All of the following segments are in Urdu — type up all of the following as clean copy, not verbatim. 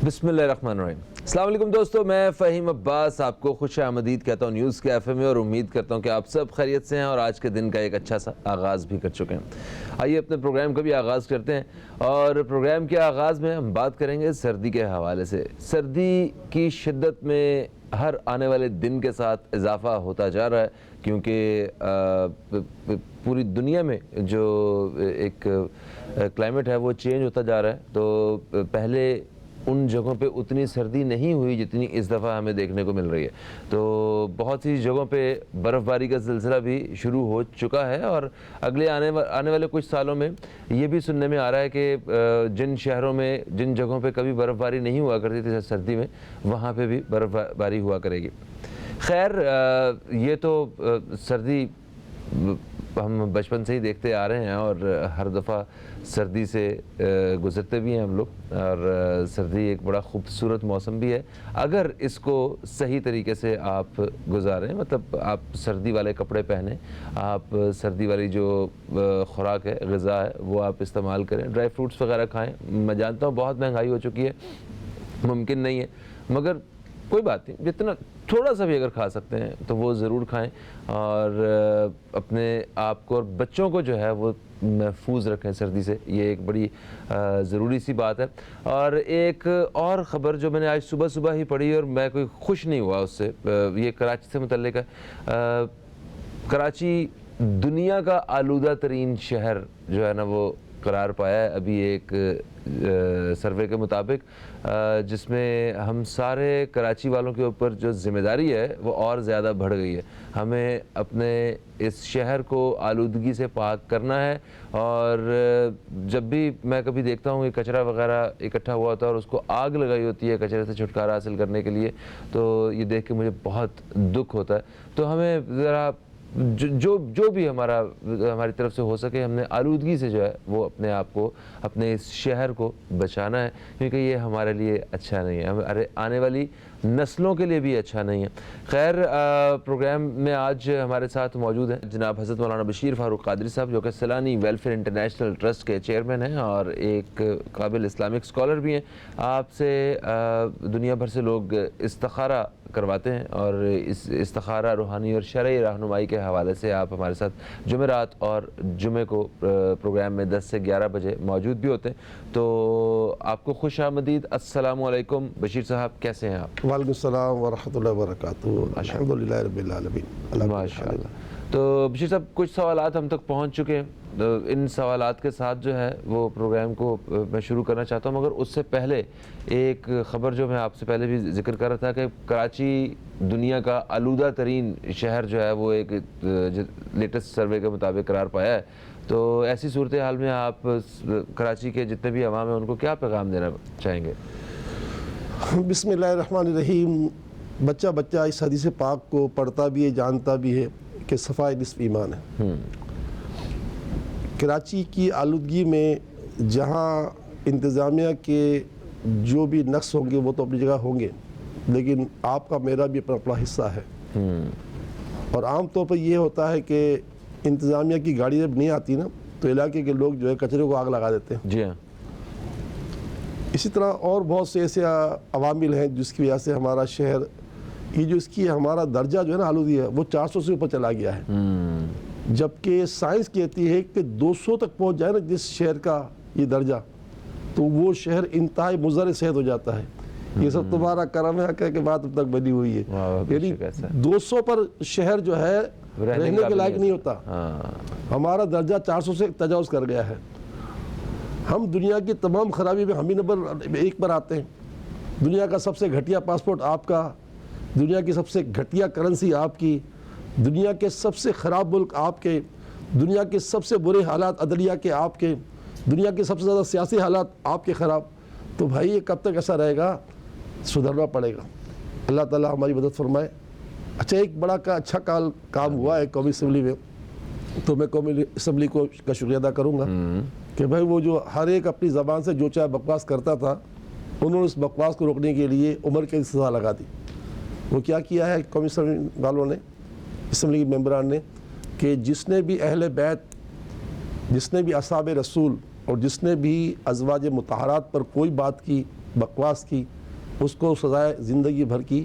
بسم اللہ الرحمن الرحیم۔ السلام علیکم دوستو، میں فہیم عباس آپ کو خوش آمدید کہتا ہوں نیوز کے ایف ایم میں، اور امید کرتا ہوں کہ آپ سب خیریت سے ہیں اور آج کے دن کا ایک اچھا سا آغاز بھی کر چکے ہیں۔ آئیے اپنے پروگرام کا بھی آغاز کرتے ہیں، اور پروگرام کے آغاز میں ہم بات کریں گے سردی کے حوالے سے۔ سردی کی شدت میں ہر آنے والے دن کے ساتھ اضافہ ہوتا جا رہا ہے، کیونکہ پوری دنیا میں جو ایک کلائمیٹ ہے وہ چینج ہوتا جا رہا ہے۔ تو پہلے ان جگہوں پہ اتنی سردی نہیں ہوئی جتنی اس دفعہ ہمیں دیکھنے کو مل رہی ہے۔ تو بہت سی جگہوں پہ برف باری کا سلسلہ بھی شروع ہو چکا ہے، اور اگلے آنے والے کچھ سالوں میں یہ بھی سننے میں آ رہا ہے کہ جن شہروں میں جن جگہوں پہ کبھی برف باری نہیں ہوا کرتی تھی سردی میں، وہاں پہ بھی برف باری ہوا کرے گی۔ خیر، یہ تو سردی ہم بچپن سے ہی دیکھتے آ رہے ہیں، اور ہر دفعہ سردی سے گزرتے بھی ہیں ہم لوگ، اور سردی ایک بڑا خوبصورت موسم بھی ہے اگر اس کو صحیح طریقے سے آپ گزاریں۔ مطلب آپ سردی والے کپڑے پہنیں، آپ سردی والی جو خوراک ہے، غذا ہے، وہ آپ استعمال کریں، ڈرائی فروٹس وغیرہ کھائیں۔ میں جانتا ہوں بہت مہنگائی ہو چکی ہے، ممکن نہیں ہے، مگر کوئی بات نہیں، جتنا تھوڑا سا بھی اگر کھا سکتے ہیں تو وہ ضرور کھائیں، اور اپنے آپ کو اور بچوں کو جو ہے وہ محفوظ رکھیں سردی سے۔ یہ ایک بڑی ضروری سی بات ہے۔ اور ایک اور خبر جو میں نے آج صبح ہی پڑھی، اور میں کوئی خوش نہیں ہوا اس سے، یہ کراچی سے متعلق ہے۔ کراچی دنیا کا آلودہ ترین شہر جو ہے نا وہ قرار پایا ہے ابھی ایک سروے کے مطابق، جس میں ہم سارے کراچی والوں کے اوپر جو ذمہ داری ہے وہ اور زیادہ بڑھ گئی ہے۔ ہمیں اپنے اس شہر کو آلودگی سے پاک کرنا ہے، اور جب بھی میں کبھی دیکھتا ہوں کہ کچرا وغیرہ اکٹھا ہوا ہوتا ہے اور اس کو آگ لگائی ہوتی ہے کچرے سے چھٹکارا حاصل کرنے کے لیے، تو یہ دیکھ کے مجھے بہت دکھ ہوتا ہے۔ تو ہمیں ذرا جو بھی ہماری طرف سے ہو سکے، ہم نے آلودگی سے جو ہے وہ اپنے آپ کو، اپنے اس شہر کو بچانا ہے، کیونکہ یہ ہمارے لیے اچھا نہیں ہے، ہمارے آنے والی نسلوں کے لیے بھی اچھا نہیں ہے۔ خیر، پروگرام میں آج ہمارے ساتھ موجود ہیں جناب حضرت مولانا بشیر فاروق قادری صاحب، جو کہ سیلانی ویلفیئر انٹرنیشنل ٹرسٹ کے چیئرمین ہیں اور ایک قابل اسلامک اسکالر بھی ہیں۔ آپ سے دنیا بھر سے لوگ استخارہ کرواتے ہیں، اور اس استخارہ روحانی اور شرعی رہنمائی کے حوالے سے آپ ہمارے ساتھ جمعرات اور جمعے کو پروگرام میں 10 سے 11 بجے موجود بھی ہوتے ہیں۔ تو آپ کو خوش آمدید۔ السلام علیکم بشیر صاحب، کیسے ہیں آپ؟ وعلیکم السلام ورحمۃ اللہ وبرکاتہ۔ الحمدللہ رب العالمین۔ ماشاء اللہ۔ تو بشیر صاحب، کچھ سوالات ہم تک پہنچ چکے ہیں، تو ان سوالات کے ساتھ جو ہے وہ پروگرام کو میں شروع کرنا چاہتا ہوں، مگر اس سے پہلے ایک خبر جو میں آپ سے پہلے بھی ذکر کر رہا تھا کہ کراچی دنیا کا آلودہ ترین شہر جو ہے وہ ایک لیٹسٹ سروے کے مطابق قرار پایا ہے۔ تو ایسی صورتحال میں آپ کراچی کے جتنے بھی عوام ہیں ان کو کیا پیغام دینا چاہیں گے؟ بسم اللہ الرحمن الرحیم۔ بچہ اس حدیث پاک کو پڑھتا بھی ہے، جانتا بھی ہے کہ صفائی نصف ایمان ہے۔ کراچی کی آلودگی میں جہاں انتظامیہ کے جو بھی نقص ہوں گے وہ تو اپنی جگہ ہوں گے، لیکن آپ کا میرا بھی اپنا حصہ ہے۔ اور عام طور پر یہ ہوتا ہے کہ انتظامیہ کی گاڑی جب نہیں آتی نا تو علاقے کے لوگ جو ہے کچرے کو آگ لگا دیتے ہیں۔ جی ہاں۔ اسی طرح اور بہت سے ایسے عوامل ہیں جس کی وجہ سے ہمارا شہر، یہ جو اس کی ہمارا درجہ جو ہے نا آلودگی ہے، وہ 400 سے اوپر چلا گیا ہے، جبکہ سائنس کہتی ہے کہ 200 تک پہنچ جائے نا جس شہر کا یہ درجہ، تو وہ شہر انتہائی مضر صحت ہو جاتا ہے۔ یہ سب تمہارا کرم ہے کہ بات اب تک بنی ہوئی ہے، یعنی 200 پر شہر جو ہے رہنے کے لائق نہیں ہوتا۔ ہمارا درجہ 400 سے تجاوز کر گیا ہے۔ ہم دنیا کی تمام خرابی میں ہم ہی نمبر 1 پر آتے ہیں۔ دنیا کا سب سے گھٹیا پاسپورٹ آپ کا، دنیا کی سب سے گھٹیا کرنسی آپ کی، دنیا کے سب سے خراب ملک آپ کے، دنیا کے سب سے برے حالات عدلیہ کے آپ کے، دنیا کے سب سے زیادہ سیاسی حالات آپ کے خراب۔ تو بھائی یہ کب تک ایسا رہے گا؟ سدھرنا پڑے گا۔ اللہ تعالیٰ ہماری مدد فرمائے۔ اچھا، ایک بڑا اچھا کام ہوا ہے قومی اسمبلی میں، تو میں قومی اسمبلی کو کا شکریہ ادا کروں گا کہ بھائی وہ جو ہر ایک اپنی زبان سے جو چاہے بکواس کرتا تھا، انہوں نے اس بکواس کو روکنے کے لیے عمر کی سزا لگا دی۔ وہ کیا کیا ہے قومی اسمبلی والوں نے، اسمبلی کے ممبران نے، کہ جس نے بھی اہل بیت جس نے بھی اصحاب رسول اور جس نے بھی ازواج مطہرات پر کوئی بات کی، بکواس کی، اس کو سزائے زندگی بھر کی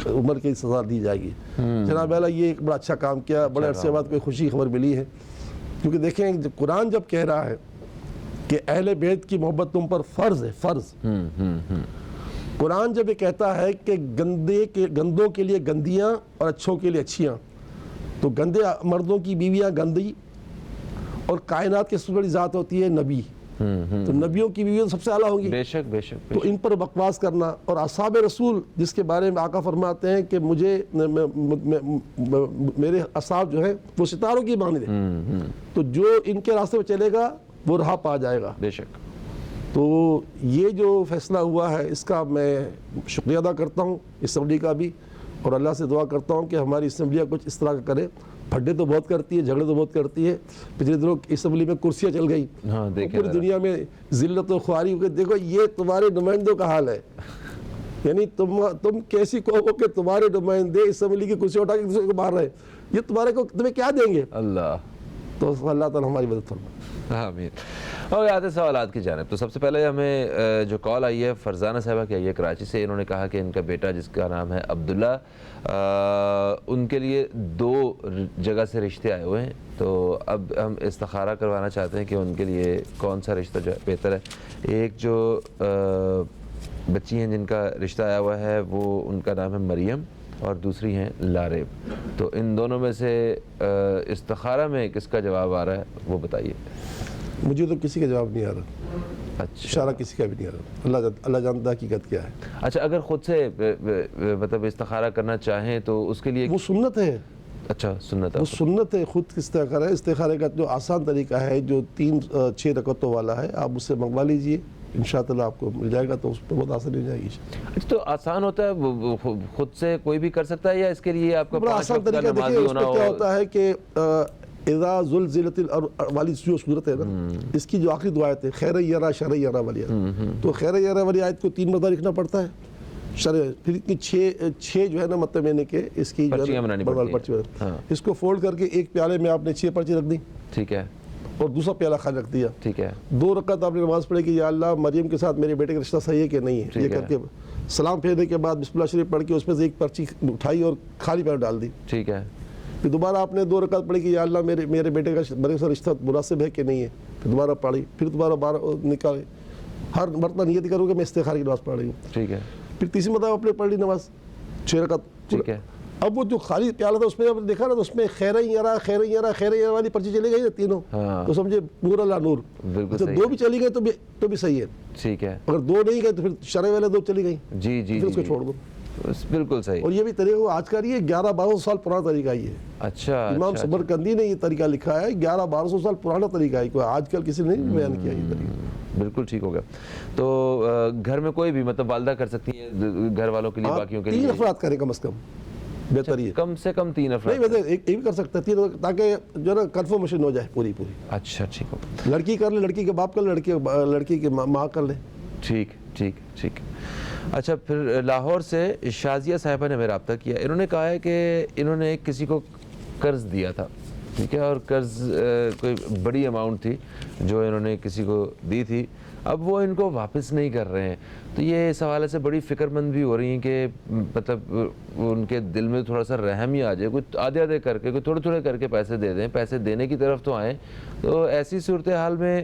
عمر کی سزا دی جائے گی۔ جناب اعلیٰ یہ ایک بڑا اچھا کام کیا، بڑے عرصے بعد کوئی خوشی خبر ملی ہے، کیونکہ دیکھیں قرآن جب کہہ رہا ہے کہ اہل بیت کی محبت تم پر فرض ہے، فرض۔ قرآن جب یہ کہتا ہے کہ گندوں کے لیے گندیاں اور اچھوں کے لیے اچھیاں، تو گندے مردوں کی بیویاں گندی، اور کائنات کی سب سے بڑی ذات ہوتی ہے نبی، تو نبیوں کی بیویاں سب سے اعلیٰ ہوں گی۔ بے شک بے شک تو ان پر بکواس کرنا، اور اصحاب رسول جس کے بارے میں آقا فرماتے ہیں کہ میرے اصحاب جو ہیں وہ ستاروں کی مانند ہیں، تو جو ان کے راستے پہ چلے گا وہ راہ پا جائے گا۔ بے شک۔ تو یہ جو فیصلہ ہوا ہے اس کا میں شکریہ ادا کرتا ہوں اسمبلی کا بھی، اور اللہ سے دعا کرتا ہوں کہ ہماری اسمبلیاں کچھ اس طرح کا کرے۔ پھڈے تو بہت کرتی ہے، جھگڑے تو بہت کرتی ہے، پچھلے دنوں اسمبلی میں کرسیاں چل گئی، ہاں دیکھیں پوری دنیا میں ذلت و خواری ہو گئی۔ دیکھو یہ تمہارے نمائندوں کا حال ہے، یعنی تم کیسی قوم ہو کہ تمہارے نمائندے اسمبلی کی کرسی اٹھا کے دوسرے کو مار رہے ہیں، یہ تمہیں کیا دیں گے؟ اللہ، تو اللہ تعالیٰ ہماری مدد فرمائے۔ آمین۔ اور آتے سوالات کی جانب، تو سب سے پہلے ہمیں جو کال آئی ہے فرزانہ صاحبہ کی آئی ہے کراچی سے۔ انہوں نے کہا کہ ان کا بیٹا جس کا نام ہے عبداللہ، ان کے لیے 2 جگہ سے رشتے آئے ہوئے ہیں، تو اب ہم استخارہ کروانا چاہتے ہیں کہ ان کے لیے کون سا رشتہ جو بہتر ہے۔ ایک جو بچی ہیں جن کا رشتہ آیا ہوا ہے وہ ان کا نام ہے مریم، اور دوسری ہیں لاریب، تو ان دونوں میں سے استخارہ میں کس کا جواب آ رہا ہے وہ بتائیے۔ مجھے تو کسی کا جواب نہیں آ رہا، اچھا اشارہ کسی کا بھی نہیں آ رہا، اللہ جانتا ہے حقیقت کیا ہے۔ اچھا، اگر خود سے مطلب استخارہ کرنا چاہیں تو اس کے لیے وہ سنت ہے، اچھا سنت ہے، وہ سنت ہے، خود استخارہ ہے۔ استخارے کا جو آسان طریقہ ہے جو 6 رکعتوں والا ہے، آپ اس سے منگوا لیجئے، انشاءاللہ آپ کو مل جائے گا، تو اس پہ بہت آسانی ہو جائے گی۔ اچھا، تو آسان ہوتا ہے وہ خود سے کوئی بھی کر سکتا ہے، یا اس کے لیے آپ کا بڑا 5 آسان وقت کا طریقہ نمازی دیکھیں، اس ہونا میں کیا ہو؟ ہوتا ہے کہ اذا زلزلت الارض والی جو صورت ہے نا، اس کی جو آخری دعا ہے خیر یرا شر یرا والی آیت، تو خیر یرا والی آیت کو 3 مرتبہ لکھنا پڑتا ہے، پھر اتنی 6 جو ہے نا، مطلب میں نے کہ اس کی پرچیاں بنانی پڑتی ہیں، اس کو فولڈ کر کے ایک پیالے میں آپ نے 6 پرچی رکھ دی، ٹھیک ہے، اور دوسرا پیالہ خالی رکھ دیا، ٹھیک ہے، 2 رکعت آپ نے نماز پڑھی کہ یا اللہ مریم کے ساتھ میرے بیٹے کا رشتہ صحیح ہے کہ نہیں ہے، یہ کر کے سلام پھیرنے کے بعد بسم اللہ شریف پڑھ کے اس میں سے ایک پرچی اٹھائی اور خالی پیالہ ڈال دی، ٹھیک ہے، پھر دوبارہ آپ نے 2 رکعت پڑھی کہ یا اللہ میرے بیٹے کا میرے ساتھ رشتہ مناسب ہے کہ نہیں ہے، پھر دوبارہ پڑھی، پھر دوبارہ نکالے، ہر مرتبہ نیت کروں کہ میں استخارے کی نماز پڑھ رہی ہوں، ٹھیک ہے، پھر تیسری مرتبہ آپ نے پڑھ لی نماز 6 رکعت، ٹھیک ہے۔ اب وہ جو خالی پیالہ تھا اس میں آپ نے دیکھا نا، تو اس میں خیر یرا والی پرچی چلی گئی تینوں، تو سمجھے نور اللہ نور، بالکل صحیح، 2 بھی چلی گئی تو بھی صحیح ہے، ٹھیک ہے، اگر 2 نہیں گئے تو پھر شرع والے 2 چلی گئی، جی جی، پھر اس کو چھوڑ دو۔ بالکل صحیح، اور یہ بھی طریقہ آج کا نہیں ہے، 1100-1200 سال پرانا طریقہ یہ ہے، اچھا، امام سمرقندی نے یہ طریقہ لکھا ہے، 1100-1200 سال پرانا طریقہ ہے، کوئی آج کل کسی نے نہیں بیان کیا یہ طریقہ۔ بالکل ٹھیک ہو گیا۔ تو گھر میں کوئی بھی مطلب والدہ کر سکتی ہیں گھر والوں کے لیے، باقیوں کے لیے 3 افراد کریں کم از کم، بہتر یہ کم سے کم 3 افراد؟ نہیں، ویسے ایک بھی کر سکتا ہے 3، تاکہ جو ہے نا کنفرمیشن ہو جائے پوری۔ اچھا ٹھیک ہو گیا، لڑکی کر لے، لڑکی کے باپ کر لے، لڑکی کی ماں کر لے۔ ٹھیک۔ اچھا، پھر لاہور سے شازیہ صاحبہ نے ہمیں رابطہ کیا، انہوں نے کہا ہے کہ انہوں نے کسی کو قرض دیا تھا، ٹھیک ہے، اور قرض کوئی بڑی اماؤنٹ تھی جو انہوں نے کسی کو دی تھی، اب وہ ان کو واپس نہیں کر رہے ہیں، تو یہ اس حوالے سے بڑی فکر مند بھی ہو رہی ہیں کہ مطلب ان کے دل میں تھوڑا سا رحم ہی آ جائے، کوئی آدھے کر کے، کوئی تھوڑے کر کے پیسے دے دیں، پیسے دینے کی طرف تو آئیں۔ تو ایسی صورتحال میں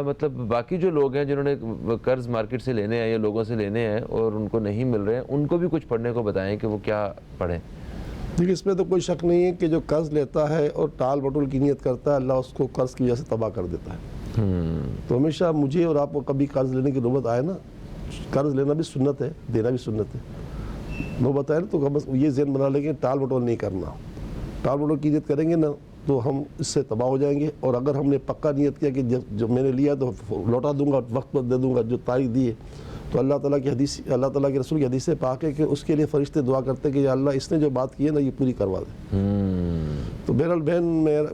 مطلب باقی جو لوگ ہیں جنہوں نے قرض مارکیٹ سے لینے ہیں یا لوگوں سے لینے ہیں اور ان کو نہیں مل رہے ہیں، ان کو بھی کچھ پڑھنے کو بتائیں کہ وہ کیا پڑھیں۔ دیکھیے، اس میں تو کوئی شک نہیں ہے کہ جو قرض لیتا ہے اور ٹال مٹول کی نیت کرتا ہے، اللہ اس کو قرض کی وجہ سے تباہ کر دیتا ہے۔ تو ہمیشہ مجھے اور آپ کو کبھی قرض لینے کی نوبت آئے نا، قرض لینا بھی سنت ہے، دینا بھی سنت ہے، نوبت آئے نا تو بس یہ ذہن بنا لیں کہ ٹال مٹول نہیں کرنا، ٹال مٹول کی نیت کریں گے نا تو ہم اس سے تباہ ہو جائیں گے، اور اگر ہم نے پکا نیت کیا کہ جو میں نے لیا تو لوٹا دوں گا، وقت پر دے دوں گا، جو تاریخ دی ہے، تو اللہ تعالیٰ کی حدیث، اللہ تعالیٰ کے رسول کی حدیث سے پاک ہے کہ اس کے لیے فرشتے دعا کرتے ہیں کہ یا اللہ اس نے جو بات کی ہے نا یہ پوری کروا دے۔ تو بہرحال بہن،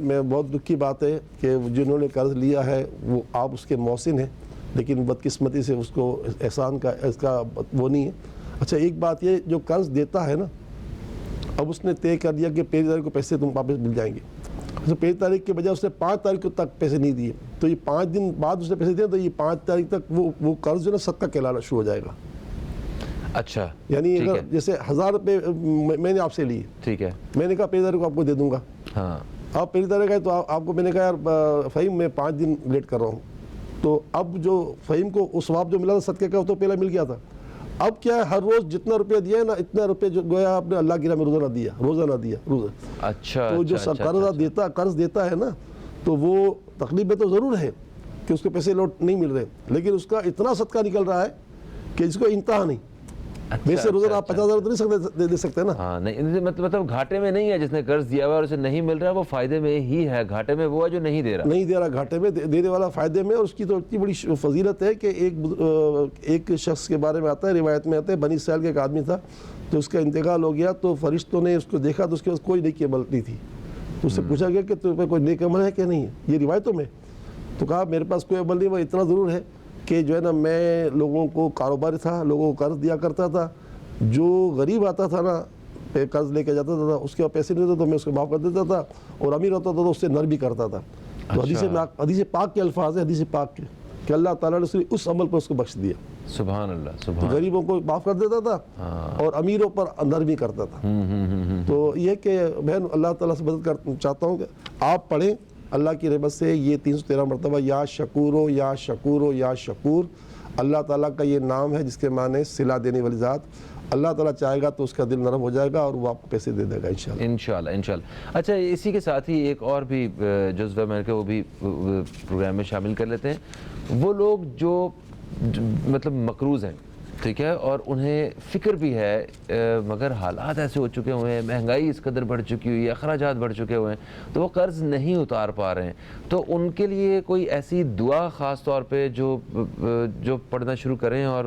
میں بہت دکھ کی بات ہے کہ جنہوں نے قرض لیا ہے وہ آپ اس کے محسن ہیں، لیکن بدقسمتی سے اس کو احسان کا اس کا وہ نہیں ہے۔ اچھا، ایک بات یہ، جو قرض دیتا ہے نا، اب اس نے طے کر دیا کہ 5,000 کو پیسے تم واپس مل جائیں گے، تو پہلی تاریخ کے بجائے اس نے 5 تاریخ کو تک پیسے نہیں دیے، تو یہ 5 دن بعد اس نے پیسے دیے، تو یہ 5 تاریخ تک وہ قرض جو ہے نا صدقہ کہلانا شروع ہو جائے گا. اچھا یعنی اگر جیسے 1000 روپے میں نے آپ سے لیے، ٹھیک ہے، میں نے کہا پہلی تاریخ کو آپ کو دے دوں گا. ہاں آپ پہلی تاریخ آئے تو آپ کو میں نے کہا یار فہیم میں 5 دن لیٹ کر رہا ہوں، تو اب جو فہیم کو اس ثواب جو ملا تھا صدقے کا وہ تو پہلے مل گیا تھا. اب کیا ہے ہر روز جتنا روپیہ دیا ہے نا اتنا روپے جو گویا آپ نے اللہ کی راہ میں روزہ نہ دیا. اچھا. تو جو قرض دیتا ہے نا تو وہ تکلیف میں تو ضرور ہے کہ اس کو پیسے لوٹ نہیں مل رہے، لیکن اس کا اتنا صدقہ نکل رہا ہے کہ جس کو انتہا نہیں. ویسے روزانہ آپ 50,000 تو نہیں دے سکتے نا. ہاں نہیں، مطلب گھاٹے میں نہیں ہے جس نے قرض دیا ہوا اور اسے نہیں مل رہا، وہ فائدے میں ہی ہے. گھاٹے میں وہ ہے جو نہیں دے رہا گھاٹے میں، دینے والا فائدے میں. اور اس کی تو اتنی بڑی فضیلت ہے کہ ایک شخص کے بارے میں آتا ہے، روایت میں آتا ہے، بنی اسرائیل کا ایک آدمی تھا، تو اس کا انتقال ہو گیا، تو فرشتوں نے اس کو دیکھا تو اس کے پاس کوئی نیک عمل نہیں تھی. تو اس سے پوچھا گیا کہ تم پہ کوئی نیک عمل ہے کہ نہیں ہے، یہ روایتوں میں. تو کہا میرے پاس کوئی عمل نہیں، وہ اتنا ضرور ہے کہ جو ہے نا میں لوگوں کو کاروباری تھا، لوگوں کو قرض دیا کرتا تھا. جو غریب آتا تھا نا قرض لے کے جاتا تھا اس کے پیسے نہیں ہوتے تو میں اس کو معاف کر دیتا تھا، اور امیر ہوتا تھا تو اس سے نرم بھی کرتا تھا. تو حدیث پاک کے الفاظ ہیں، حدیث پاک کے، کہ اللہ تعالیٰ نے اس عمل پر اس کو بخش دیا. سبحان اللہ، سبحان. غریبوں کو معاف کر دیتا تھا اور امیروں پر نرمی کرتا تھا. تو یہ کہ بہن اللہ تعالیٰ سے مدد چاہتا ہوں کہ آپ پڑھیں اللہ کی رحمت سے یہ 313 مرتبہ یا شکورو یا شکورو یا شکور. اللہ تعالیٰ کا یہ نام ہے جس کے معنی صلہ دینے والی ذات. اللہ تعالیٰ چاہے گا تو اس کا دل نرم ہو جائے گا اور وہ آپ کو پیسے دے دے گا انشاءاللہ. انشاءاللہ. اچھا اسی کے ساتھ ہی ایک اور بھی جزوہ میں وہ بھی پروگرام میں شامل کر لیتے ہیں. وہ لوگ جو مطلب مقروض ہیں، ٹھیک ہے، اور انہیں فکر بھی ہے مگر حالات ایسے ہو چکے ہوئے ہیں، مہنگائی اس قدر بڑھ چکی ہوئی ہے، اخراجات بڑھ چکے ہوئے ہیں، تو وہ قرض نہیں اتار پا رہے ہیں. تو ان کے لیے کوئی ایسی دعا خاص طور پہ جو پڑھنا شروع کریں اور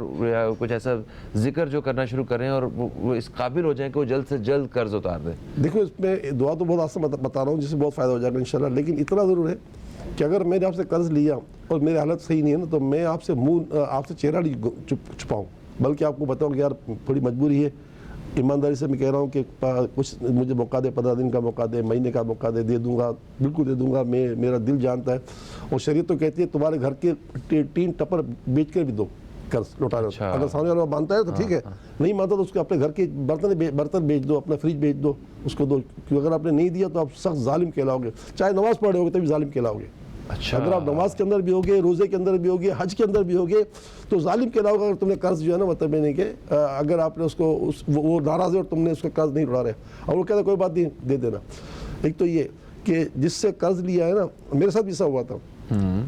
کچھ ایسا ذکر جو کرنا شروع کریں اور وہ اس قابل ہو جائیں کہ وہ جلد سے جلد قرض اتار دیں. دیکھو اس میں دعا تو بہت آسان بتا رہا ہوں جس سے بہت فائدہ ہو جائے گا انشاءاللہ. لیکن اتنا ضرور ہے کہ اگر میں نے آپ سے قرض لیا اور میری حالت صحیح نہیں ہے نا تو میں آپ سے چہرہ نہیں چھپاؤں، بلکہ آپ کو بتاؤں کہ یار تھوڑی مجبوری ہے. ایمانداری سے میں کہہ رہا ہوں کہ کچھ مجھے موقع دے، 15 دن کا موقع دے، مہینے کا موقع دے دوں گا، بالکل دے دوں گا. میرا دل جانتا ہے. اور شریعت تو کہتی ہے تمہارے گھر کے 3 ٹپر بیچ کر بھی دو قرض لوٹانا. اگر سامنے والا مانتا ہے تو ٹھیک ہے، نہیں مانتا تو اس کو اپنے گھر کے برتن بیچ دو، اپنا فریج بیچ دو، اس کو دو. کیونکہ اگر آپ نے نہیں دیا تو آپ سخت ظالم کہلاؤ گے. چاہے نماز پڑھے ہوگے تبھی ظالم کہلاؤ گے. اگر آپ نماز کے اندر بھی ہوگے، روزے کے اندر بھی ہوگے، حج کے اندر بھی ہوگے تو ظالم کہلاؤ گا. اگر تم نے قرض جو ہے نا مطلب نہیں کہ اگر آپ نے اس کو وہ ناراض ہے اور تم نے اس کا قرض نہیں اڑا رہے اور وہ کہتا ہے کوئی بات نہیں دے دینا. ایک تو یہ کہ جس سے قرض لیا ہے نا، میرے ساتھ بھی ایسا ہوا تھا.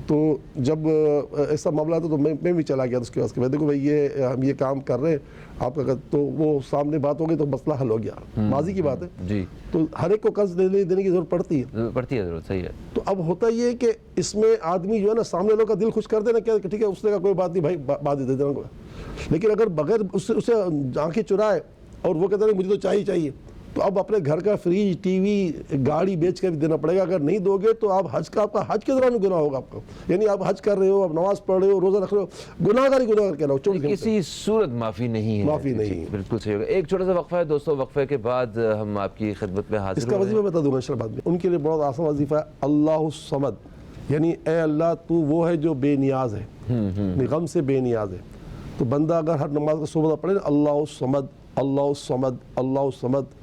تو جب ایسا معاملہ تھا تو میں بھی چلا گیا اس کے بعد دیکھو بھائی یہ ہم یہ کام کر رہے ہیں آپ کا، تو وہ سامنے بات ہو گئی تو مسئلہ حل ہو گیا. ماضی کی بات ہے جی. تو ہر ایک کو قرض دینے کی ضرورت پڑتی ہے ضرورت. صحیح ہے. تو اب ہوتا یہ ہے کہ اس میں آدمی جو ہے نا سامنے لوگ کا دل خوش کر دینا کہ ٹھیک ہے اس نے کہا کوئی بات نہیں بھائی بعد دے دینا. لیکن اگر بغیر اسے آنکھیں چرائے اور وہ کہتا ہے مجھے تو چاہیے تو اب اپنے گھر کا فریج، ٹی وی، گاڑی بیچ کر بھی دینا پڑے گا. اگر نہیں دو گے تو آپ آپ کا حج کے دوران گناہ ہوگا آپ کو. یعنی آپ حج کر رہے ہو، آپ نماز پڑھ رہے ہو، روزہ رکھ رہے ہو، گناہگار کہنا ہو. کسی صورت معافی نہیں ہے. معافی نہیں. بالکل صحیح ہوگا. ایک چھوٹا سا وقفہ ہے دوستوں، وقفے کے بعد ہم آپ کی خدمت میں حاضر اس کا وظیفہ بتا دوں گا بعد میں. ان کے لیے بہت آسان وظیفہ ہے اللہ الصمد، یعنی اے اللہ تو وہ ہے جو بے نیاز ہے، غم سے بے نیاز ہے. تو بندہ اگر ہر نماز کا صبح پڑھے اللہ الصمد اللہ الصمد اللہ الصمد،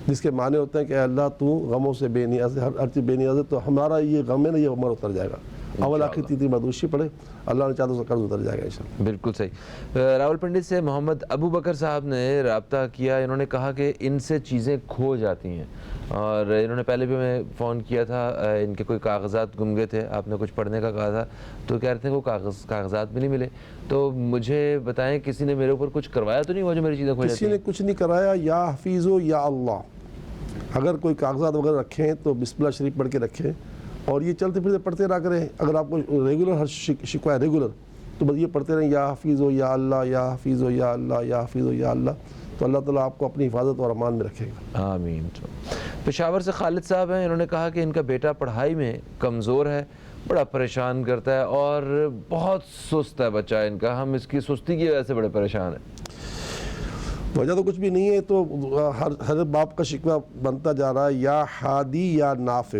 جس کے معنی ہوتے ہیں کہ اے اللہ تو غموں سے بے نیاز ہے، ہر چیز بے نیاز ہے، تو ہمارا یہ غم ہے نا یہ عمر اتر جائے گا. اول آخر 3 مدوشی پڑھے، اللہ نے چاہا تو قرض اتر جائے گا انشاءاللہ. بالکل صحیح. راول پنڈت سے محمد ابو بکر صاحب نے رابطہ کیا. انہوں نے کہا کہ ان سے چیزیں کھو جاتی ہیں اور انہوں نے پہلے بھی ہمیں فون کیا تھا. ان کے کوئی کاغذات گم گئے تھے، آپ نے کچھ پڑھنے کا کہا تھا تو کہہ رہے تھے وہ کاغذات بھی نہیں ملے. تو مجھے بتائیں کسی نے میرے اوپر کچھ کروایا تو نہیں ہوا جو میری چیزیں کھو جاتی ہیں؟ کسی نے کچھ نہیں کرایا. یا حفیظو یا اللہ، اگر کوئی کاغذات وغیرہ رکھیں تو بسم اللہ شریف پڑھ کے رکھیں اور یہ چلتے پھرتے پڑھتے رہا کریں. اگر آپ کو ریگولر ہر شکوہ ہے ریگولر تو بس یہ پڑھتے رہیں یا حفیظ ہو یا اللہ یا حفیظ ہو یا اللہ یا حفیظ ہو یا اللہ، تو اللہ تعالیٰ آپ کو اپنی حفاظت اور امان میں رکھے گا. آمین. پشاور سے خالد صاحب ہیں. انہوں نے کہا کہ ان کا بیٹا پڑھائی میں کمزور ہے، بڑا پریشان کرتا ہے اور بہت سست ہے بچہ ان کا. ہم اس کی سستی کی وجہ سے بڑے پریشان ہیں. وجہ تو کچھ بھی نہیں ہے. تو ہر باپ کا شکوہ بنتا جا رہا ہے یا ہادی یا نافع.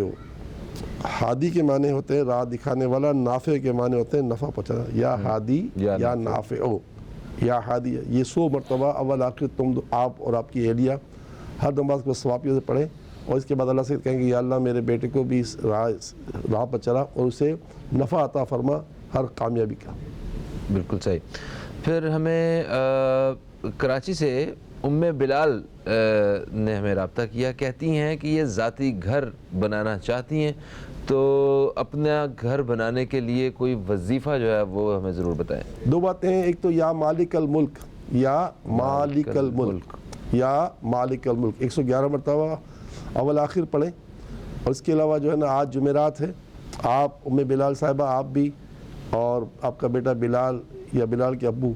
ہادی کے معنی ہوتے ہیں راہ دکھانے والا، نافع کے معنی ہوتے ہیں نفع پہنچانا. یا ہادی یا نافع او یا ہادی. یہ 100 مرتبہ اول آخر تم آپ اور آپ کی اہلیہ ہر نماز کو ثوابیوں سے پڑھیں، اور اس کے بعد اللہ سے کہیں گے یا اللہ میرے بیٹے کو بھی اس راہ پر چلا اور اسے نفع عطا فرما ہر کامیابی کا. بالکل صحیح. پھر ہمیں کراچی سے ام بلال نے ہمیں رابطہ کیا، کہتی ہیں کہ یہ ذاتی گھر بنانا چاہتی ہیں، تو اپنا گھر بنانے کے لیے کوئی وظیفہ جو ہے وہ ہمیں ضرور بتائیں. 2 باتیں ہیں، ایک تو یا مالک الملک، یا مالک الملک، یا مالک الملک 111 مرتبہ اول آخر پڑھیں. اور اس کے علاوہ جو ہے نا آج جمعرات ہے، آپ ام بلال صاحبہ آپ بھی اور آپ کا بیٹا بلال یا بلال کے ابو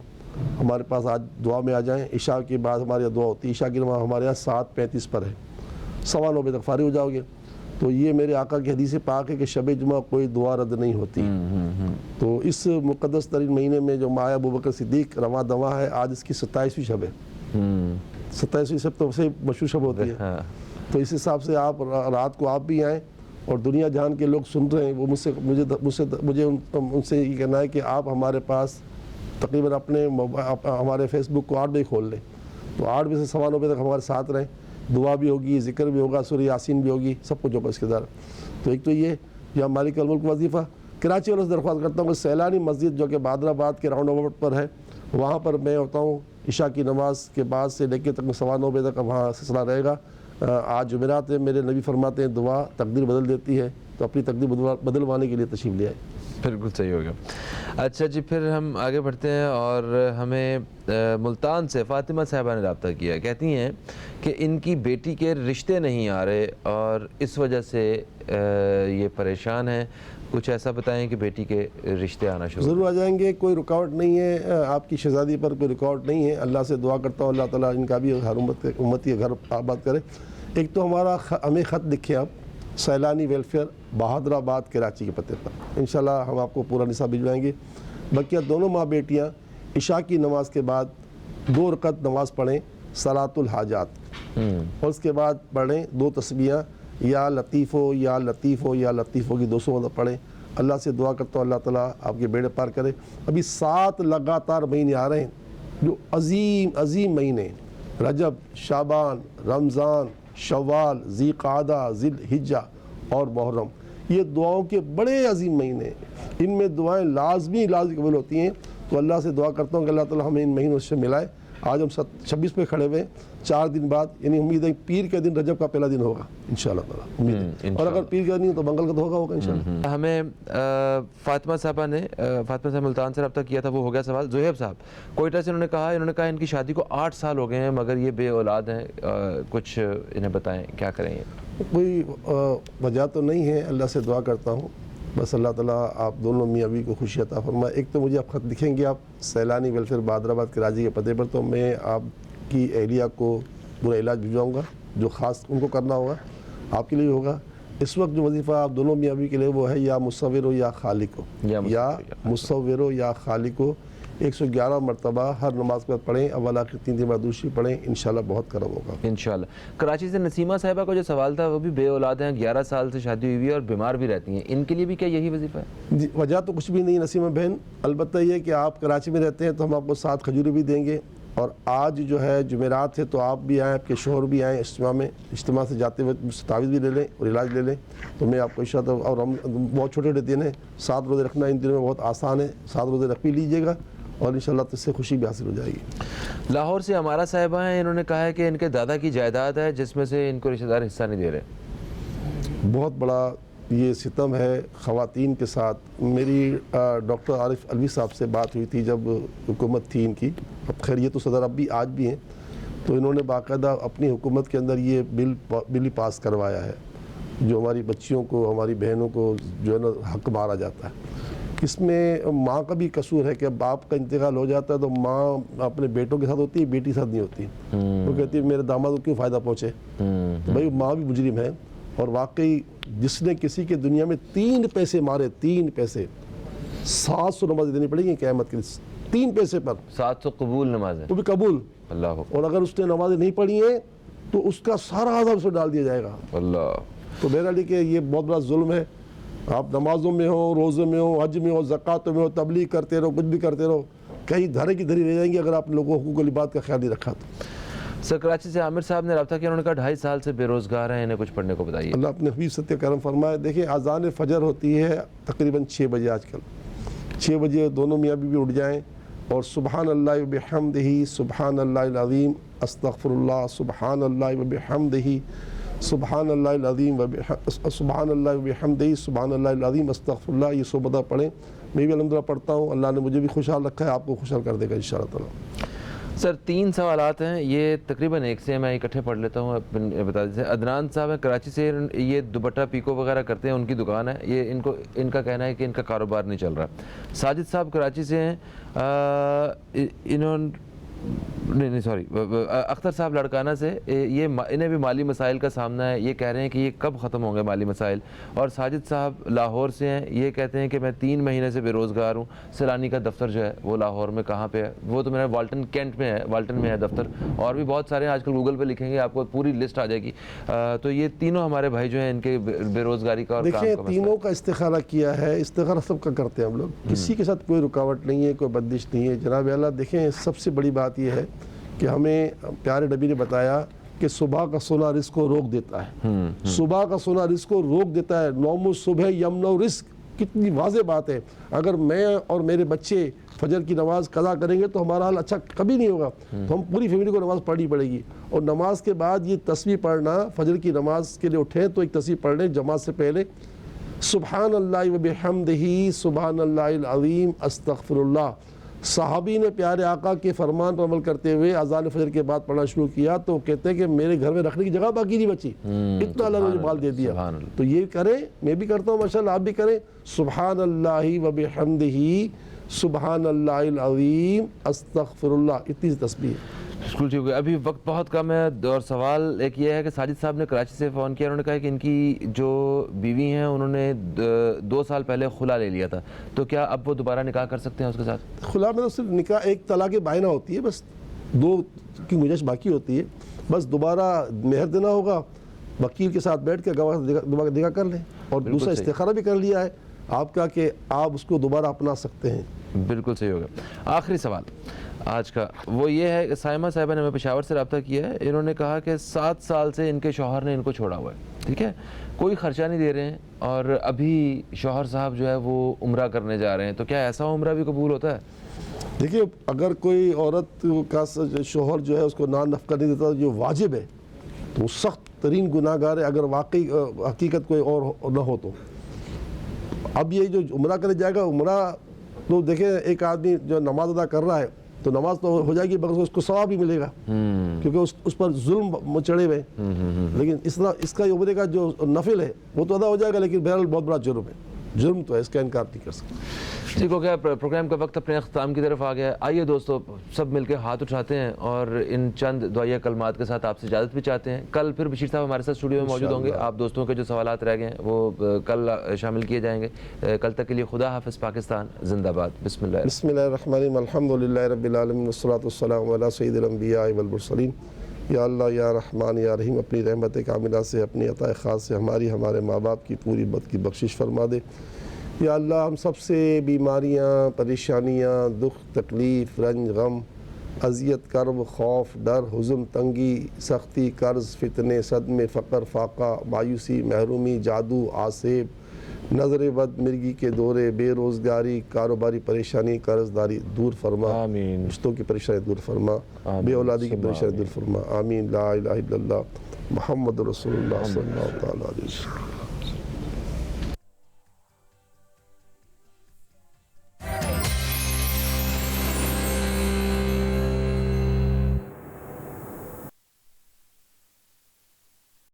ہمارے پاس آج دعا میں آ جائیں. عشاء کے بعد ہمارے یہاں دعا ہوتی ہے. عشاء کی نماز ہمارے یہاں 7:35 پر ہے، 9:15 بجے تک فارغ ہو جاؤ گے. تو یہ میرے آقا کی حدیث پاک ہے کہ شب جمعہ کوئی دعا رد نہیں ہوتی. تو اس مقدس ترین مہینے میں جو ماہ ابوبکر صدیق رواں دواں ہے، آج اس کی 27ویں شب ہے. 27ویں شب تو اسے مشہور شب ہوتی ہے. تو اس حساب سے آپ رات کو آپ بھی آئیں، اور دنیا جہان کے لوگ سن رہے ہیں وہ مجھے ان سے یہ کہنا ہے کہ آپ ہمارے پاس تقریباً ہمارے فیس بک کو 8 بجے کھول لیں، تو 8 بجے سے 9:15 بجے تک ہمارے ساتھ رہیں. دعا بھی ہوگی، ذکر بھی ہوگا، سورہ یاسین بھی ہوگی، سب کچھ ہوگا اس کے دار. تو ایک تو یہ یا مالک الملک وظیفہ. کراچی والوں سے درخواست کرتا ہوں کہ سیلانی مسجد جو کہ بادر آباد کے راؤنڈ اباؤٹ پر ہے، وہاں پر میں ہوتا ہوں عشاء کی نماز کے بعد سے لے کے تک 9:15 بجے تک وہاں سلسلہ رہے گا. آج جمعرات ہے، میرے نبی فرماتے ہیں دعا تقدیر بدل دیتی ہے، تو اپنی تقدیر بدلوانے کے لیے تشریف لے آئے. بالکل صحیح ہو گیا. اچھا جی، پھر ہم آگے بڑھتے ہیں اور ہمیں ملتان سے فاطمہ صاحبہ نے رابطہ کیا. کہتی ہیں کہ ان کی بیٹی کے رشتے نہیں آ رہے اور اس وجہ سے یہ پریشان ہیں. کچھ ایسا بتائیں کہ بیٹی کے رشتے آنا شروع. ضرور آ جائیں گے، کوئی رکاوٹ نہیں ہے، آپ کی شہزادی پر کوئی رکاوٹ نہیں ہے. اللہ سے دعا کرتا ہوں اللہ تعالیٰ ان کا بھی ہر امت کے گھر آباد کرے. ایک تو ہمیں خط لکھے آپ سیلانی ویلفیئر بہادر آباد کراچی کے پتے پر، انشاءاللہ ہم آپ کو پورا نصاب بھجوائیں گے. بقیہ دونوں ماں بیٹیاں عشاء کی نماز کے بعد 2 رکعت نماز پڑھیں صلاۃ الحاجات، اور اس کے بعد پڑھیں 2 تسبیحاں یا لطیف ہو یا لطیف ہو یا لطیف ہو کی 200 مرتبہ پڑھیں. اللہ سے دعا کرتا ہوں اللہ تعالیٰ آپ کے بیڑے پار کرے. ابھی 7 لگاتار مہینے آ رہے ہیں جو عظیم مہینے، رجب، شعبان، رمضان، شوال، ذی قعدہ، ذی الحجہ اور محرم. یہ دعاؤں کے بڑے عظیم مہینے ہیں، ان میں دعائیں لازمی قبول ہوتی ہیں. تو اللہ سے دعا کرتا ہوں کہ اللہ تعالیٰ ہمیں ان مہینوں سے ملائے. آج ہم 26 پہ کھڑے ہوئے، 4 دن بعد یعنی امید ہے پیر کے دن رجب کا پہلا دن ہوگا انشاءاللہ تعالیٰ، امید ہے. اور اگر پیر کا نہیں تو منگل کا تو ہوگا انشاءاللہ. ہمیں فاطمہ صاحبہ نے ملتان سے رابطہ کیا تھا، وہ ہو گیا سوال. زہیب صاحب کوئٹہ سے انہوں نے کہا ان کی شادی کو 8 سال ہو گئے ہیں مگر یہ بے اولاد ہیں. کچھ انہیں بتائیں کیا کریں. یہ کوئی وجہ تو نہیں ہے، اللہ سے دعا کرتا ہوں بس اللہ تعالیٰ آپ دونوں میاں بیوی کو خوشی عطا فرمائے. ایک تو مجھے آپ خط لکھیں گے آپ سیلانی ویلفیئر بہادر آباد کراچی کے پتے پر، تو میں آپ کی اہلیہ کو پورا علاج بھجواؤں گا جو خاص ان کو کرنا ہوگا، آپ کے لیے ہوگا. اس وقت جو وظیفہ آپ دونوں میاں بیوی کے لیے وہ ہے یا مصور ہو یا خالق ہو، یا مصور ہو یا خالق ہو. 111 مرتبہ ہر نماز پر پڑھیں، اول آخر 3 بار دوسری پڑھیں، انشاءاللہ بہت کرم ہوگا انشاءاللہ. کراچی سے نسیمہ صاحبہ کا جو سوال تھا وہ بھی بے اولاد ہیں، 11 سال سے شادی ہوئی ہے اور بیمار بھی رہتی ہیں. ان کے لیے بھی کیا یہی وظیفہ ہے؟ جی وجہ تو کچھ بھی نہیں نسیمہ بہن، البتہ یہ کہ آپ کراچی میں رہتے ہیں تو ہم آپ کو 7 کھجوریں بھی دیں گے. اور آج جو ہے جمعرات ہے تو آپ بھی آئیں، آپ کے شوہر بھی آئیں اجتماع سے جاتے ہوئے تعویذ بھی لے لیں اور علاج لے لیں. تو میں آپ کو انشاءاللہ، اور ہم بہت چھوٹے چھوٹے دن ہیں، 7 روزے رکھنا ان دنوں میں بہت آسان ہے، 7 روزے رکھ بھی لیجیے گا اور انشاءاللہ تو اس سے خوشی بھی حاصل ہو جائے گی. لاہور سے ہمارا صاحبہ ہیں، انہوں نے کہا ہے کہ ان کے دادا کی جائیداد ہے جس میں سے ان کو رشتہ دار حصہ نہیں دے رہے. بہت بڑا یہ ستم ہے خواتین کے ساتھ. میری ڈاکٹر عارف علوی صاحب سے بات ہوئی تھی جب حکومت تھی ان کی، اب خیر یہ تو صدر اب بھی آج بھی ہیں، تو انہوں نے باقاعدہ اپنی حکومت کے اندر یہ بل ہی پاس کروایا ہے جو ہماری بچیوں کو، ہماری بہنوں کو جو ہے نا حق مارا جاتا ہے. اس میں ماں کا بھی قصور ہے کہ اب باپ کا انتقال ہو جاتا ہے تو ماں اپنے بیٹوں کے ساتھ ہوتی ہے، بیٹی کے ساتھ نہیں ہوتی. وہ کہتی ہے میرے داماد کو کیوں فائدہ پہنچے. بھائی ماں بھی مجرم ہے. اور واقعی جس نے کسی کے دنیا میں 3 پیسے مارے، 3 پیسے، 700 نمازیں دینی پڑے گی قیامت کے لیے 3 پیسے پر. 700 قبول نمازیں، وہ بھی قبول. اللہ. اور اگر اس نے نمازیں نہیں پڑھی ہیں تو اس کا سارا عذاب اس کو ڈال دیا جائے گا. اللہ. تو میرا لیے کہ یہ بہت بڑا ظلم ہے. آپ نمازوں میں ہو، روزوں میں ہو، حج میں ہو، زکوٰۃ میں ہو، تبلیغ کرتے رہو، کچھ بھی کرتے رہو، کہیں دھرے کی دھری رہ جائیں گے اگر آپ لوگوں حقوق و لباد کا خیال نہیں رکھا تو۔ سر کراچی سے عامر صاحب نے رابطہ کیا، انہوں نے کہا 2.5 سال سے بے روزگار ہیں، انہیں کچھ پڑھنے کو بتائیے۔ اللہ اپنے حبیب ستیہ کرم فرمائے۔ دیکھیں اذان فجر ہوتی ہے تقریباً 6 بجے، آج کل 6 بجے دونوں میاں بیوی اٹھ جائیں اور سبحان اللہ وبحمدہ سبحان اللہ العظیم استغفر اللہ، سبحان اللہ وبحمدہ سبحان اللہ العظیم سبحان اللہ وبحمدہ سبحان اللہ العظیم استغفر اللہ، یہ 100 مرتبہ پڑھیں۔ میں بھی الحمدللہ پڑھتا ہوں، اللہ نے مجھے بھی خوشحال رکھا ہے، آپ کو خوشحال کر دے گا انشاءاللہ تعالیٰ۔ سر 3 سوالات ہیں، یہ تقریباً ایک سے میں اکٹھے پڑھ لیتا ہوں، بتا دیجیے۔ عدنان صاحب ہیں کراچی سے، یہ دوپٹہ پیکو وغیرہ کرتے ہیں، ان کی دکان ہے، یہ ان کا کہنا ہے کہ ان کا کاروبار نہیں چل رہا۔ ساجد صاحب کراچی سے ہیں، اختر صاحب لڑکانہ سے، یہ انہیں بھی مالی مسائل کا سامنا ہے، یہ کہہ رہے ہیں کہ یہ کب ختم ہوں گے مالی مسائل۔ اور ساجد صاحب لاہور سے ہیں، یہ کہتے ہیں کہ میں 3 مہینے سے بے روزگار ہوں، سیلانی کا دفتر جو ہے وہ لاہور میں کہاں پہ ہے، وہ تو میرا والٹن کینٹ میں ہے، والٹن میں ہے دفتر، اور بھی بہت سارے ہیں، آج کل گوگل پہ لکھیں گے آپ کو پوری لسٹ آ جائے گی۔ تو یہ تینوں ہمارے بھائی جو ہیں ان کے بے روزگاری کا اور کام کا دیکھیں مسئلہ۔ تینوں کا استخارہ کیا ہے، استخارہ سب کا کرتے ہیں ہم لوگ، کسی کے ساتھ کوئی رکاوٹ نہیں ہے، کوئی بندش نہیں ہے جناب اعلیٰ۔ دیکھیں سب سے بڑی بات یہ ہے کہ ہمیں پیارے نبی نے بتایا کہ صبح کا سونا رزق کو روک دیتا ہے، صبح کا سونا رزق کو روک دیتا ہے، نوم الصبح یمنع رزق، کتنی واضح بات ہے۔ اگر میں اور میرے بچے فجر کی نماز قضا کریں گے تو ہمارا حال اچھا کبھی نہیں ہوگا، تو ہم پوری فیملی کو نماز پڑھنی پڑے گی، اور نماز کے بعد یہ تسبیح پڑھنا، فجر کی نماز کے لیے اٹھیں تو ایک تسبیح پڑھ لیں جماعت سے پہلے، سبحان اللہ وبحمدہ سبحان اللہ العظیم استغفر اللہ۔ صحابی نے پیارے آقا کے فرمان پر عمل کرتے ہوئے اذان فجر کے بعد پڑھنا شروع کیا تو کہتے ہیں کہ میرے گھر میں رکھنے کی جگہ باقی نہیں بچی، اتنا اللہ نے مجھے مال دے دیا۔ تو یہ کریں، میں بھی کرتا ہوں ماشاءاللہ، آپ بھی کریں، سبحان اللہ وبحمدہ سبحان اللہ العظیم استغفر اللہ، اتنی سی تسبیح ہے۔ بالکل ٹھیک ہے، ابھی وقت بہت کم ہے، اور سوال ایک یہ ہے کہ ساجد صاحب نے کراچی سے فون کیا، انہوں نے کہا کہ ان کی جو بیوی ہیں انہوں نے 2 سال پہلے خلا لے لیا تھا، تو کیا اب وہ دوبارہ نکاح کر سکتے ہیں اس کے ساتھ؟ خلا میں تو صرف نکاح ایک طلاق بائنہ ہوتی ہے، بس 2 کی گنجائش باقی ہوتی ہے، بس دوبارہ مہر دینا ہوگا، وکیل کے ساتھ بیٹھ کے گواہ دوبارہ نکاح کر لیں، اور دوسرا استخارہ بھی کر لیا ہے آپ کا کہ آپ اس کو دوبارہ اپنا سکتے ہیں۔ بالکل صحیح ہوگا۔ آخری سوال آج کا وہ یہ ہے کہ سائمہ صاحبہ نے ہمیں پشاور سے رابطہ کیا ہے، انہوں نے کہا کہ 7 سال سے ان کے شوہر نے ان کو چھوڑا ہوا ہے، ٹھیک ہے، کوئی خرچہ نہیں دے رہے ہیں، اور ابھی شوہر صاحب جو ہے وہ عمرہ کرنے جا رہے ہیں، تو کیا ایسا عمرہ بھی قبول ہوتا ہے؟ دیکھیے اگر کوئی عورت کا شوہر جو ہے اس کو نان نفقہ نہیں دیتا جو واجب ہے تو وہ سخت ترین گناہ گار ہے، اگر واقعی حقیقت کوئی اور نہ ہو تو۔ اب یہ جو عمرہ کرنے جائے گا، عمرہ تو دیکھیں ایک آدمی جو نماز ادا کر رہا ہے تو نماز تو ہو جائے گی مگر اس کو ثواب بھی ملے گا، کیونکہ اس پر ظلم چڑھے ہوئے، لیکن اس کا عمرے کا جو نفل ہے وہ تو ادا ہو جائے گا، لیکن بہرحال بہت بڑا جرم ہے، جرم تو ہے، اس کا انکار نہیں کر سکتے۔ ٹھیک ہو گیا، پروگرام کا وقت اپنے اختتام کی طرف آ گیا ہے۔ آئیے دوستو سب مل کے ہاتھ اٹھاتے ہیں اور ان چند دعائیہ کلمات کے ساتھ آپ سے اجازت بھی چاہتے ہیں۔ کل پھر بشیر صاحب ہمارے ساتھ اسٹوڈیو میں موجود ہوں گے، آپ دوستوں کے جو سوالات رہ گئے ہیں وہ کل شامل کیے جائیں گے۔ کل تک کے لیے خدا حافظ، پاکستان زندہ باد۔ بسم اللہ الرحمن الرحیم، الحمدللہ رب العالمین والصلاۃ والسلام علی سید الانبیاء والمرسلین۔ یا اللہ یا رحمان یا رحیم، اپنی رحمت کاملہ سے، اپنی عطا خاص سے ہمارے ماں باپ کی پوری بد کی بخشش فرما دے۔ یا اللہ ہم سب سے بیماریاں، پریشانیاں، دکھ، تکلیف، رنج، غم، اذیت، کرب، خوف، ڈر، حزن، تنگی، سختی، قرض، فتنے، صدمے، فقر، فاقہ، مایوسی، محرومی، جادو، آسیب، نظر بد، مرگی کے دورے، بے روزگاری، کاروباری پریشانی، قرض داری دور فرما، آمین۔ رشتوں کی پریشانی دور فرما، بے اولادی کی پریشانی دور فرما، آمین۔ لا الہ الا اللہ محمد رسول اللہ صلی اللہ تعالیٰ علیہ وسلم۔